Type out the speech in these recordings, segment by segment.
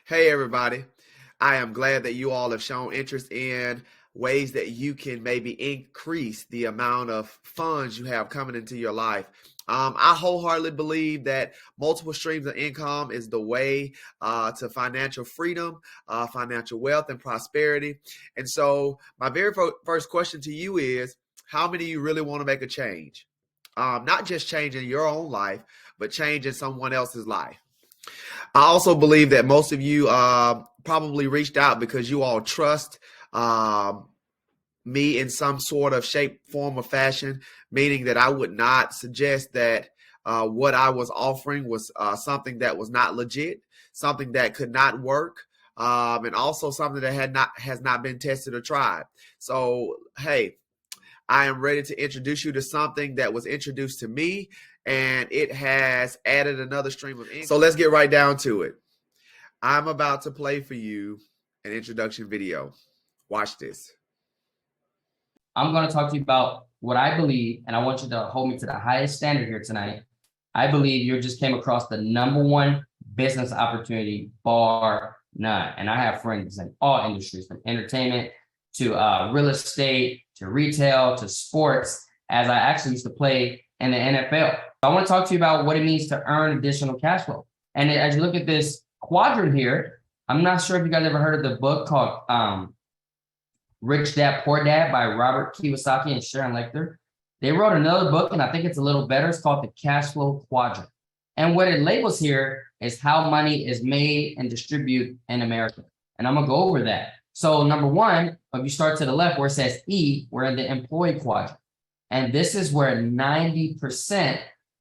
Hey, everybody. I am glad that you all have shown interest in ways that you can maybe increase the amount of funds you have coming into your life. I wholeheartedly believe that multiple streams of income is the way to financial freedom, financial wealth, and prosperity. And so, my very first question to you is, how many of you really want to make a change? Not just change in your own life, but change in someone else's life. I also believe that most of you probably reached out because you all trust me in some sort of shape, form, or fashion, meaning that I would not suggest that what I was offering was something that was not legit, something that could not work, and also something that has not been tested or tried. So, hey, I am ready to introduce you to something that was introduced to me, and it has added another stream of income. So let's get right down to it. I'm about to play for you an introduction video. Watch this. I'm going to talk to you about what I believe, and I want you to hold me to the highest standard here tonight. I believe you just came across the #1 business opportunity, bar none. And I have friends in all industries, from entertainment to real estate, to retail, to sports, as I actually used to play in the NFL. I want to talk to you about what it means to earn additional cash flow. And as you look at this quadrant here, I'm not sure if you guys ever heard of the book called Rich Dad, Poor Dad by Robert Kiyosaki and Sharon Lechter. They wrote another book, and I think it's a little better. It's called The Cash Flow Quadrant. And what it labels here is how money is made and distributed in America. And I'm going to go over that. So #1, if you start to the left where it says E, we're in the employee quadrant. And this is where 90%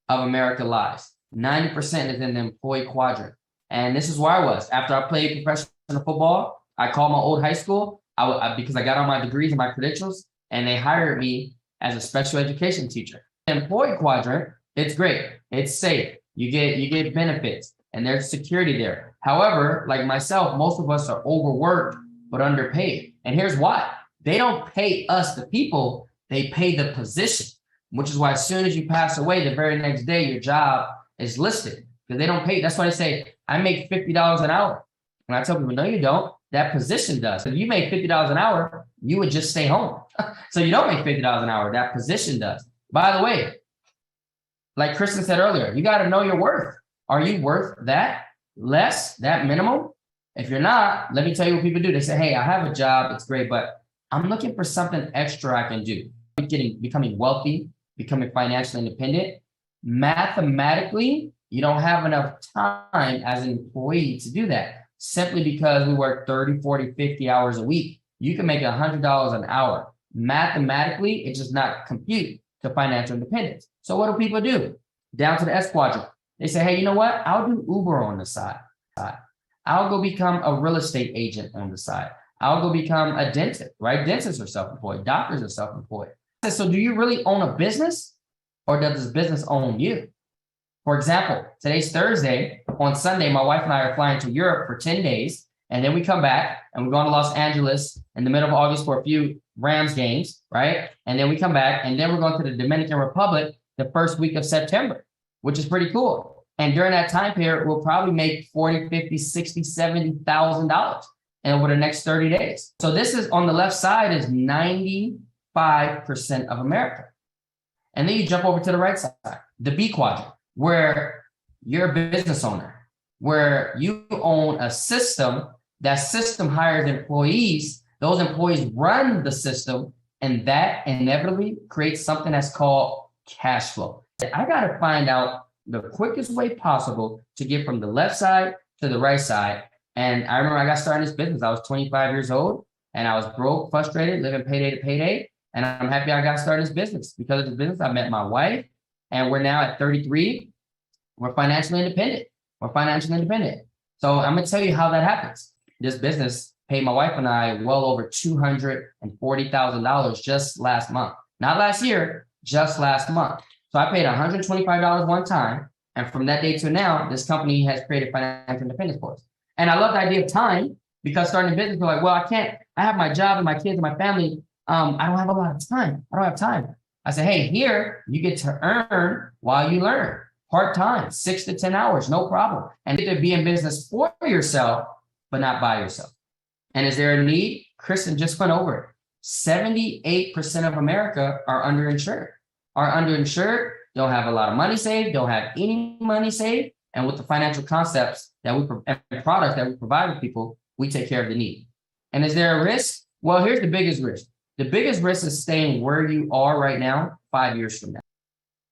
of America lies. 90% is in the employee quadrant. And this is where I was. After I played professional football, I called my old high school because I got all my degrees and my credentials, and they hired me as a special education teacher. The employee quadrant, it's great. It's safe. You get benefits, and there's security there. However, like myself, most of us are overworked but underpaid. And here's why. They don't pay us, the people, they pay the position, which is why as soon as you pass away, the very next day, your job is listed because they don't pay. That's why they say, I make $50 an hour. And I tell people, no, you don't. That position does. If you make $50 an hour, you would just stay home. So you don't make $50 an hour. That position does. By the way, like Kristen said earlier, you got to know your worth. Are you worth that less, that minimum? If you're not, let me tell you what people do. They say, hey, I have a job. It's great, but I'm looking for something extra I can do. Becoming wealthy, becoming financially independent. Mathematically, you don't have enough time as an employee to do that. Simply because we work 30, 40, 50 hours a week. You can make $100 an hour. Mathematically, it does not compute to financial independence. So what do people do? Down to the S quadrant. They say, hey, you know what? I'll do Uber on the side. I'll go become a real estate agent on the side. I'll go become a dentist, right? Dentists are self-employed. Doctors are self-employed. So do you really own a business, or does this business own you? For example, today's Thursday. On Sunday, my wife and I are flying to Europe for 10 days. And then we come back and we're going to Los Angeles in the middle of August for a few Rams games, right? And then we come back and then we're going to the Dominican Republic the first week of September, which is pretty cool. And during that time period, we'll probably make $40, $50, $60, $70,000 over the next 30 days. So this is on the left side is 95% of America. And then you jump over to the right side, the B quadrant, where you're a business owner, where you own a system. That system hires employees. Those employees run the system, and that inevitably creates something that's called cash flow. I got to find out the quickest way possible to get from the left side to the right side. And I remember I got started in this business. I was 25 years old, and I was broke, frustrated, living payday to payday. And I'm happy I got started in this business. Because of this business, I met my wife, and we're now at 33. We're financially independent. So I'm going to tell you how that happens. This business paid my wife and I well over $240,000 just last month. Not last year, just last month. So I paid $125 one time. And from that day to now, this company has created financial independence for us. And I love the idea of time, because starting a business, you're like, well, I have my job and my kids and my family. I don't have a lot of time. I say, hey, here you get to earn while you learn. Part-time, 6 to 10 hours, no problem. And you get to be in business for yourself but not by yourself. And is there a need? Kristen just went over it. 78% of America are underinsured. Are underinsured, don't have a lot of money saved, don't have any money saved. And with the financial concepts that we and products that we provide to people, we take care of the need. And is there a risk? Well, here's the biggest risk. The biggest risk is staying where you are right now 5 years from now.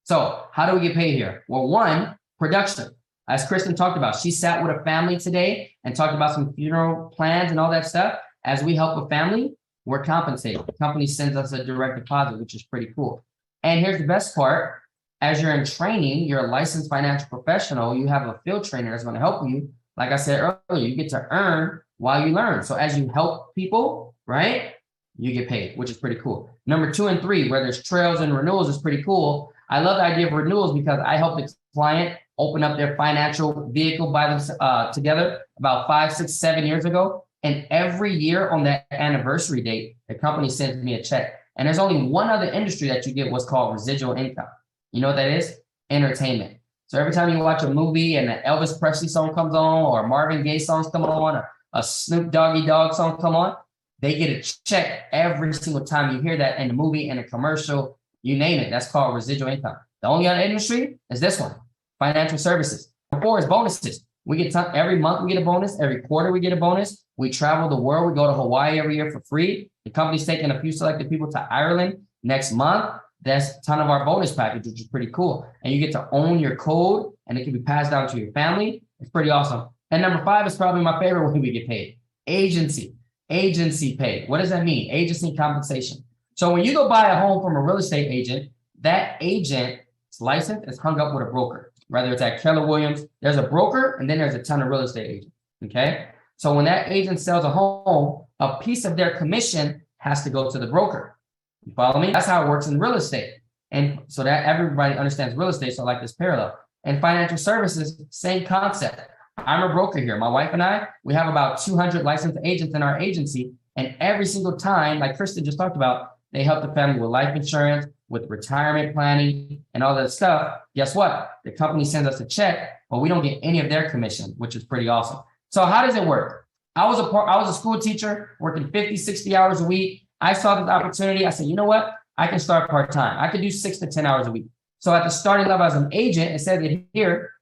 So how do we get paid here? Well, one, production. As Kristen talked about, she sat with a family today and talked about some funeral plans and all that stuff. As we help a family, we're compensated. The company sends us a direct deposit, which is pretty cool. And here's the best part. As you're in training, you're a licensed financial professional, you have a field trainer that's going to help you. Like I said earlier, you get to earn while you learn. So as you help people, right, you get paid, which is pretty cool. Number 2 and 3, where there's trails and renewals, is pretty cool. I love the idea of renewals because I help the client open up their financial vehicle by them together about 5, 6, 7 years ago. And every year on that anniversary date, the company sends me a check. And there's only one other industry that you get what's called residual income. You know what that is? Entertainment. So every time you watch a movie and an Elvis Presley song comes on, or Marvin Gaye songs come on, a Snoop Doggy Dogg song come on, they get a check every single time you hear that in the movie, in a commercial, you name it. That's called residual income. The only other industry is this one, financial services. Number 4 is bonuses. We get every month we get a bonus. Every quarter we get a bonus. We travel the world. We go to Hawaii every year for free. The company's taking a few selected people to Ireland next month. That's a ton of our bonus package, which is pretty cool. And you get to own your code, and it can be passed down to your family. It's pretty awesome. And number 5 is probably my favorite way we get paid. Agency pay. What does that mean? Agency compensation. So when you go buy a home from a real estate agent, that agent's license is hung up with a broker. Whether it's at Keller Williams, there's a broker, and then there's a ton of real estate agents. Okay. So when that agent sells a home, a piece of their commission has to go to the broker. You follow me? That's how it works in real estate. And so that everybody understands real estate. So I like this parallel. And financial services, same concept. I'm a broker here. My wife and I, we have about 200 licensed agents in our agency. And every single time, like Kristen just talked about, they help the family with life insurance, with retirement planning, and all that stuff. Guess what? The company sends us a check, but we don't get any of their commission, which is pretty awesome. So how does it work? I was a school teacher working 50, 60 hours a week. I saw this opportunity. I said, you know what? I can start part-time. I could do 6 to 10 hours a week. So at the starting level as an agent, it says it here,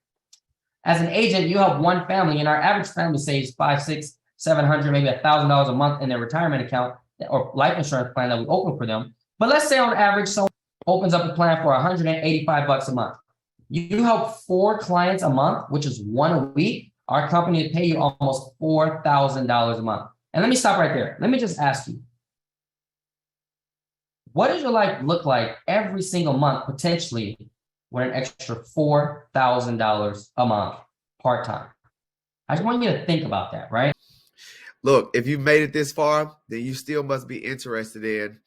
as an agent, you help one family, and our average family saves 5, 6, 700, maybe $1,000 a month in their retirement account or life insurance plan that we open for them. But let's say on average, someone opens up a plan for $185 a month. You help 4 clients a month, which is 1 a week. Our company will pay you almost $4,000 a month. And let me stop right there. Let me just ask you, what does your life look like every single month, potentially, with an extra $4,000 a month part-time? I just want you to think about that, right? Look, if you've made it this far, then you still must be interested in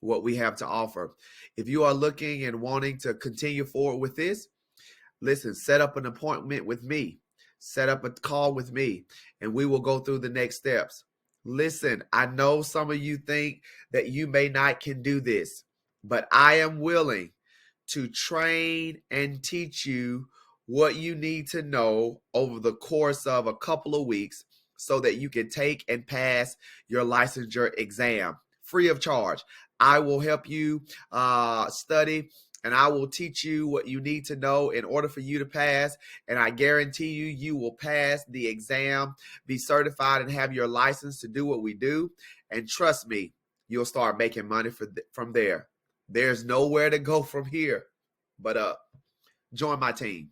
what we have to offer. If you are looking and wanting to continue forward with this, listen, set up an appointment with me. Set up a call with me, and we will go through the next steps. Listen, I know some of you think that you may not can do this, but I am willing to train and teach you what you need to know over the course of a couple of weeks so that you can take and pass your licensure exam free of charge. I will help you study, and I will teach you what you need to know in order for you to pass. And I guarantee you, you will pass the exam, be certified, and have your license to do what we do. And trust me, you'll start making money from there. There's nowhere to go from here but up. Join my team.